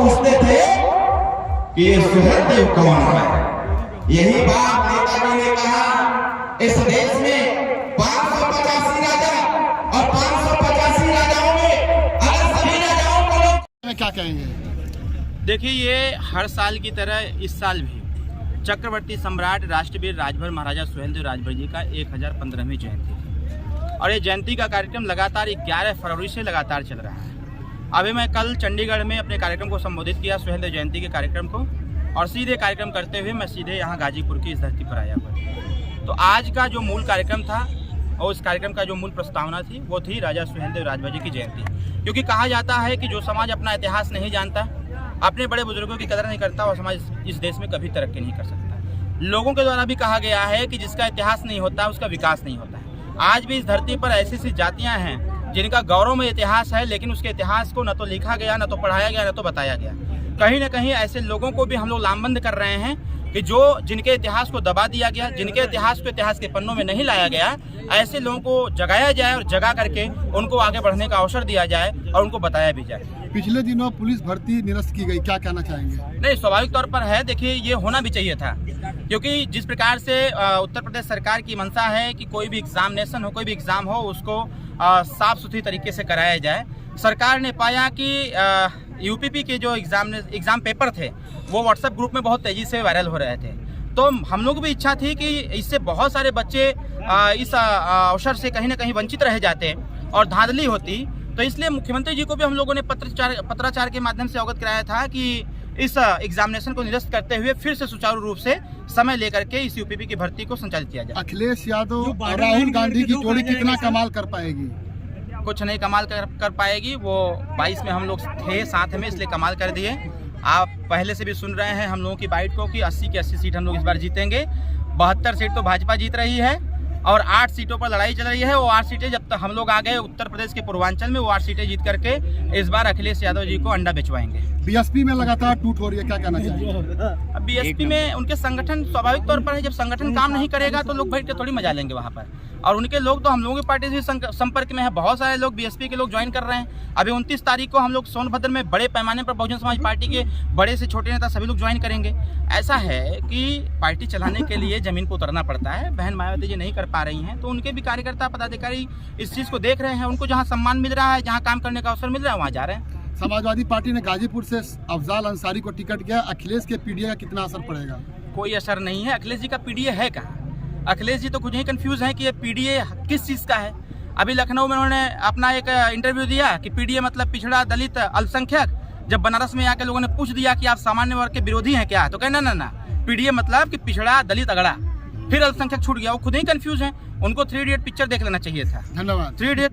पूछते थे कि ये सुहेलदेव कौन है। यही बात नेताजी ने कहा, इस देश में 585 राजा और 585 राजाओं में अगर सभी राजाओं को लोग क्या कहेंगे? देखिए, ये हर साल की तरह इस साल भी चक्रवर्ती सम्राट राष्ट्रवीर राजभर महाराजा सुहेलदेव राजभर जी का 1015वीं जयंती थी और ये जयंती का कार्यक्रम लगातार 11 फरवरी से लगातार चल रहा है। अभी मैं कल चंडीगढ़ में अपने कार्यक्रम को संबोधित किया, सुहेलदेव जयंती के कार्यक्रम को, और सीधे कार्यक्रम करते हुए मैं सीधे यहाँ गाजीपुर की इस धरती पर आया हुआ। तो आज का जो मूल कार्यक्रम था और उस कार्यक्रम का जो मूल प्रस्तावना थी वो थी राजा सुहेलदेव राजभर जी की जयंती। क्योंकि कहा जाता है कि जो समाज अपना इतिहास नहीं जानता, अपने बड़े बुजुर्गों की कदर नहीं करता, और समाज इस देश में कभी तरक्की नहीं कर सकता। लोगों के द्वारा भी कहा गया है कि जिसका इतिहास नहीं होता उसका विकास नहीं होता है। आज भी इस धरती पर ऐसी ऐसी जातियां हैं जिनका गौरव में इतिहास है, लेकिन उसके इतिहास को न तो लिखा गया, न तो पढ़ाया गया, न तो बताया गया। कहीं ना कहीं ऐसे लोगों को भी हम लोग लामबंद कर रहे हैं कि जो जिनके इतिहास को दबा दिया गया, जिनके इतिहास को इतिहास के पन्नों में नहीं लाया गया, ऐसे लोगों को जगाया जाए और जगा करके उनको आगे बढ़ने का अवसर दिया जाए और उनको बताया भी जाए। पिछले दिनों पुलिस भर्ती निरस्त की गई, क्या कहना चाहेंगे? नहीं, स्वाभाविक तौर पर है। देखिए, ये होना भी चाहिए था, क्योंकि जिस प्रकार से उत्तर प्रदेश सरकार की मंशा है कि कोई भी एग्जामिनेशन हो, कोई भी एग्जाम हो, उसको साफ सुथरी तरीके से कराया जाए। सरकार ने पाया कि यूपीपी के जो एग्जाम पेपर थे वो व्हाट्सएप ग्रुप में बहुत तेजी से वायरल हो रहे थे। तो हम लोग भी इच्छा थी कि इससे बहुत सारे बच्चे इस अवसर से कहीं ना कहीं वंचित रह जाते और धांधली होती। तो इसलिए मुख्यमंत्री जी को भी हम लोगों ने पत्राचार के माध्यम से अवगत कराया था कि इस एग्जामिनेशन को निरस्त करते हुए फिर से सुचारू रूप से समय लेकर के इस यूपीपी की भर्ती को संचालित किया जाए। अखिलेश यादव और राहुल गांधी की जोड़ी कितना कमाल कर पाएगी? कुछ नहीं कमाल कर पाएगी। वो 22 में हम लोग थे साथ में, इसलिए कमाल कर दिए। आप पहले से भी सुन रहे हैं हम लोगों की बाइट को कि 80 की 80 सीट हम लोग इस बार जीतेंगे। 72 सीट तो भाजपा जीत रही है और 8 सीटों पर लड़ाई चल रही है। वो 8 सीटें जब तक हम लोग आ गए उत्तर प्रदेश के पूर्वांचल में, वो 8 सीटें जीत करके इस बार अखिलेश यादव जी को अंडा बेचवाएंगे। बीएसपी में लगातार टूट हो रही है, क्या कहना चाहिए? अब बीएसपी में उनके संगठन स्वाभाविक तौर पर है, जब संगठन काम नहीं करेगा तो लोग बैठ के थोड़ी मजा लेंगे वहाँ पर। और उनके लोग तो हम लोगों की पार्टी से संपर्क में है, बहुत सारे लोग बीएसपी के लोग ज्वाइन कर रहे हैं। अभी 29 तारीख को हम लोग सोनभद्र में बड़े पैमाने पर बहुजन समाज पार्टी के बड़े से छोटे नेता सभी लोग ज्वाइन करेंगे। ऐसा है कि पार्टी चलाने के लिए जमीन पर उतरना पड़ता है। बहन मायावती जी नहीं कर पा रही हैं, तो उनके भी कार्यकर्ता पदाधिकारी इस चीज़ को देख रहे हैं। उनको जहाँ सम्मान मिल रहा है, जहाँ काम करने का अवसर मिल रहा है, वहाँ जा रहे हैं। समाजवादी पार्टी ने गाजीपुर से अफजाल अंसारी को टिकट दिया, अखिलेश के पीडीए का कितना असर पड़ेगा? कोई असर नहीं है। अखिलेश जी का पीडीए है कहाँ? अखिलेश जी तो खुद ही कंफ्यूज है कि ये पीडीए किस चीज़ का है। अभी लखनऊ में उन्होंने अपना एक इंटरव्यू दिया कि पीडीए मतलब पिछड़ा, दलित, अल्पसंख्यक। जब बनारस में आके लोगों ने पूछ दिया कि आप सामान्य वर्ग के विरोधी हैं क्या, तो कहना ना, पीडीए मतलब कि पिछड़ा, दलित, अगड़ा, फिर अल्पसंख्यक छूट गया। वो खुद ही कंफ्यूज है। उनको 3 इडियट पिक्चर देख लेना चाहिए था। धन्यवाद। 3 इडियट